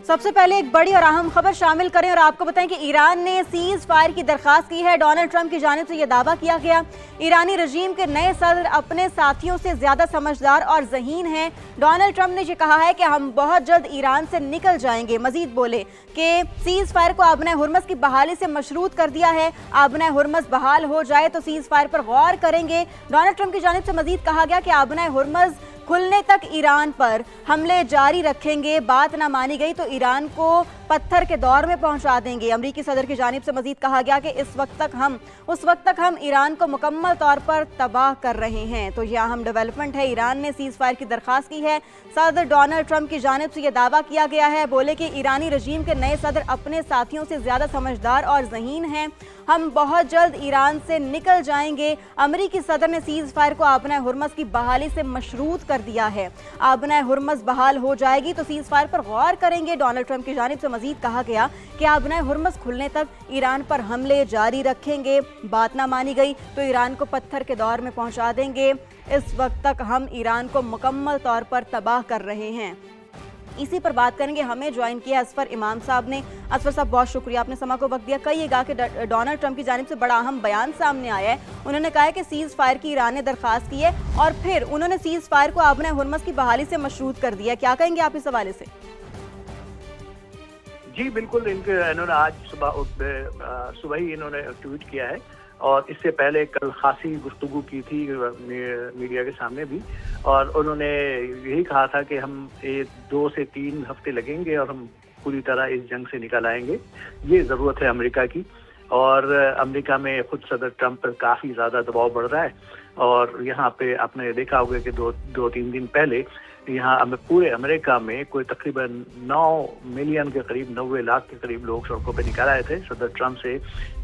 سب سے پہلے ایک بڑی اور اہم خبر شامل کریں اور آپ کو بتائیں کہ ایران نے سیز فائر کی درخواست کی ہے۔ ڈونلڈ ٹرمپ کی جانب سے یہ دعویٰ کیا گیا ایرانی رژیم کے نئے صدر اپنے ساتھیوں سے زیادہ سمجھدار اور ذہین ہیں۔ ڈونلڈ ٹرمپ نے یہ کہا ہے کہ ہم بہت جلد ایران سے نکل جائیں گے۔ مزید بولے کہ سیز فائر کو آبنۂ ہرمز کی بحالی سے مشروط کر دیا ہے۔ آبنۂ ہرمز بحال ہو جائے تو سیز فائر پر غور کریں گے۔ ڈونلڈ ٹرمپ کی جانب سے مزید کہا گیا کہ آبنۂ ہرمز کھلنے تک ایران پر حملے جاری رکھیں گے۔ بات نہ مانی گئی تو ایران کو پتھر کے دور میں پہنچا دیں گے۔ امریکی صدر کی جانب سے مزید کہا گیا کہ اس وقت تک ہم ایران کو مکمل طور پر تباہ کر رہے ہیں۔ تو یہ اہم ڈیولپمنٹ ہے، ایران نے سیز فائر کی درخواست کی ہے۔ صدر ڈونلڈ ٹرمپ کی جانب سے یہ دعویٰ کیا گیا ہے، بولے کہ ایرانی رژیم کے نئے صدر اپنے ساتھیوں سے زیادہ سمجھدار اور ذہین ہیں، ہم بہت جلد ایران سے نکل جائیں گے۔ امریکی صدر نے سیز فائر کو آبنۂ ہرمز کی بحالی سے مشروط کر دیا ہے۔ آبنۂ ہرمز بحال ہو جائے گی تو سیز فائر پر غور کریں گے۔ ڈونلڈ ٹرمپ کی جانب سے مزید کہا گیا کہ آبنۂ ہرمز کھلنے تک ایران پر حملے جاری رکھیں گے۔ بات نہ مانی گئی تو ایران کو پتھر کے دور میں پہنچا دیں گے۔ اس وقت تک ہم ایران کو مکمل طور پر تباہ کر رہے ہیں۔ اسی پر بات کریں گے، ہمیں جوائن کیا اسفر امام صاحب نے۔ اسفر صاحب بہت شکریہ، آپ نے سما کو وقت دیا۔ کہیے گا کہ ڈونلڈ ٹرمپ کی جانب سے بڑا اہم بیان سامنے آیا ہے، انہوں نے کہا ہے کہ سیز فائر کی ایران نے درخواست کی ہے اور پھر انہوں نے سیز فائر کو آبنۂ ہرمز کی بحالی سے مشروط کر دیا۔ کیا کہیں گے آپ اس حوالے سے؟ جی بالکل، انہوں نے آج صبح ہی انہوں نے ٹویٹ کیا ہے اور اس سے پہلے کل خاصی گفتگو کی تھی میڈیا کے سامنے بھی، اور انہوں نے یہی کہا تھا کہ ہم 2 سے 3 ہفتے لگیں گے اور ہم پوری طرح اس جنگ سے نکل آئیں گے۔ یہ ضرورت ہے امریکہ کی، اور امریکہ میں خود صدر ٹرمپ پر کافی زیادہ دباؤ بڑھ رہا ہے، اور یہاں پہ آپ نے دیکھا ہوگا کہ 2-3 دن پہلے یہاں پورے امریکہ میں کوئی تقریباً 9 ملین کے قریب، 90 لاکھ کے قریب لوگ سڑکوں پہ نکل آئے تھے، صدر ٹرمپ سے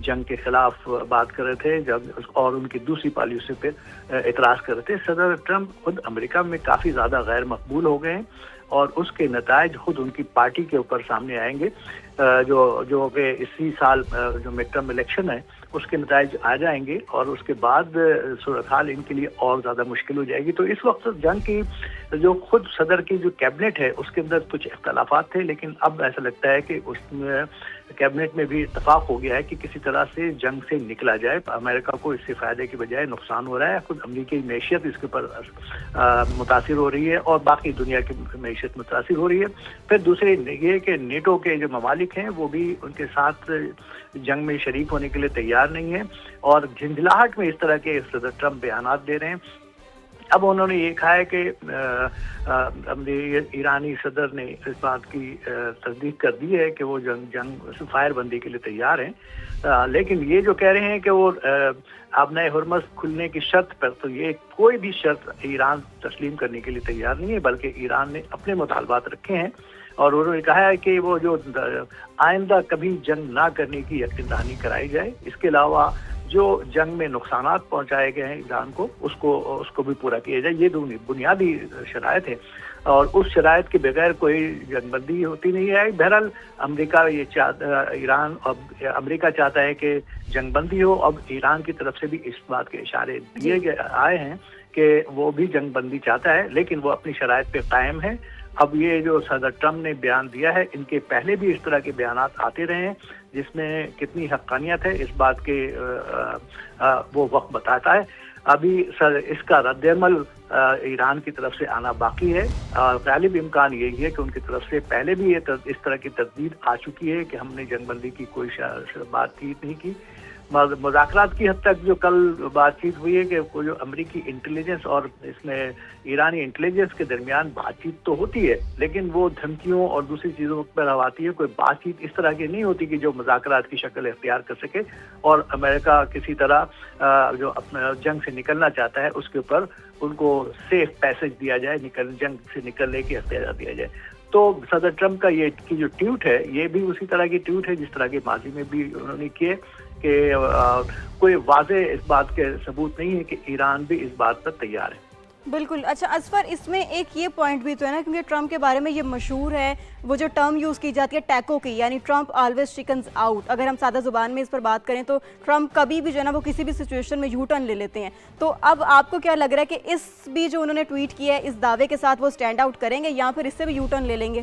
جنگ کے خلاف بات کر رہے تھے اور ان کی دوسری پالیسی پہ اعتراض کر رہے تھے۔ صدر ٹرمپ خود امریکہ میں کافی زیادہ غیر مقبول ہو گئے ہیں اور اس کے نتائج خود ان کی پارٹی کے اوپر سامنے آئیں گے، جو کہ اسی سال جو مڈ ٹرم الیکشن ہے اس کے نتائج آ جائیں گے، اور اس کے بعد صورتحال ان کے لیے اور زیادہ مشکل ہو جائے گی۔ تو اس وقت جنگ کی جو خود صدر کی جو کیبنٹ ہے اس کے اندر کچھ اختلافات تھے، لیکن اب ایسا لگتا ہے کہ اس میں کیبنٹ میں بھی اتفاق ہو گیا ہے کہ کسی طرح سے جنگ سے نکلا جائے۔ امریکہ کو اس سے فائدے کے بجائے نقصان ہو رہا ہے، خود امریکی معیشت اس کے اوپر متاثر ہو رہی ہے اور باقی دنیا کی معیشت متاثر ہو رہی ہے۔ پھر دوسرے یہ کہ نیٹو کے جو ممالک ہیں وہ بھی ان کے ساتھ جنگ میں شریک ہونے کے لیے تیار نہیں ہیں، اور جھنجھلاہٹ میں اس طرح کے صدر ٹرمپ بیانات دے رہے ہیں۔ اب انہوں نے یہ کہا ہے کہ ایرانی صدر نے اس بات کی تصدیق کر دی ہے کہ وہ جنگ فائر بندی کے لیے تیار ہیں، لیکن یہ جو کہہ رہے ہیں کہ وہ آبنۂ ہرمز کھلنے کی شرط پر، تو یہ کوئی بھی شرط ایران تسلیم کرنے کے لیے تیار نہیں ہے، بلکہ ایران نے اپنے مطالبات رکھے ہیں، اور انہوں نے کہا ہے کہ وہ جو آئندہ کبھی جنگ نہ کرنے کی یقین دہانی کرائی جائے، اس کے علاوہ جو جنگ میں نقصانات پہنچائے گئے ہیں ایران کو اس کو بھی پورا کیا جائے۔ یہ دو بنیادی شرائط ہے، اور اس شرائط کے بغیر کوئی جنگ بندی ہوتی نہیں ہے۔ بہرحال امریکہ چاہتا ہے کہ جنگ بندی ہو۔ اب ایران کی طرف سے بھی اس بات کے اشارے دیے آئے ہیں کہ وہ بھی جنگ بندی چاہتا ہے، لیکن وہ اپنی شرائط پہ قائم ہے۔ اب یہ جو صدر ٹرمپ نے بیان دیا ہے، ان کے پہلے بھی اس طرح کے بیانات آتے رہے ہیں، جس میں کتنی حقانیت ہے اس بات کے وہ وقت بتاتا ہے۔ ابھی اس کا رد عمل ایران کی طرف سے آنا باقی ہے، اور غالب امکان یہی ہے کہ ان کی طرف سے پہلے بھی اس طرح کی تردید آ چکی ہے کہ ہم نے جنگ بندی کی کوئی بات چیت نہیں کی۔ مذاکرات کی حد تک جو کل بات چیت ہوئی ہے کہ جو امریکی انٹیلیجنس اور اس میں ایرانی انٹیلیجنس کے درمیان بات چیت تو ہوتی ہے، لیکن وہ دھمکیوں اور دوسری چیزوں پر آتی ہے، کوئی بات چیت اس طرح کی نہیں ہوتی کہ جو مذاکرات کی شکل اختیار کر سکے، اور امریکہ کسی طرح جو اپنا جنگ سے نکلنا چاہتا ہے اس کے اوپر ان کو سیف پیسج دیا جائے، جنگ سے نکلنے کی اختیار دیا جائے۔ تو صدر ٹرمپ کا یہ کی جو ٹویٹ ہے یہ بھی اسی طرح کی ٹویٹ ہے جس طرح کے ماضی میں بھی انہوں نے کیے، کہ کوئی واضح اس بات کے ثبوت نہیں ہے کہ ایران بھی اس بات پر تیار ہے۔ بالکل۔ اچھا اسفر، اس میں ایک یہ پوائنٹ بھی تو ہے نا، کیونکہ ٹرمپ کے بارے میں یہ مشہور ہے وہ جو ٹرم یوز کی جاتی ہے ٹیکو کی، یعنی ٹرمپ آلویز چکنز آؤٹ۔ اگر ہم سادہ زبان میں اس پر بات کریں تو ٹرمپ کبھی بھی جو ہے نا وہ کسی بھی سچویشن میں یو ٹرن لے لیتے ہیں۔ تو اب آپ کو کیا لگ رہا ہے کہ اس بھی جو انہوں نے ٹویٹ کیا ہے اس دعوے کے ساتھ وہ سٹینڈ آؤٹ کریں گے یا پھر اس سے بھی یو ٹرن لے لیں گے؟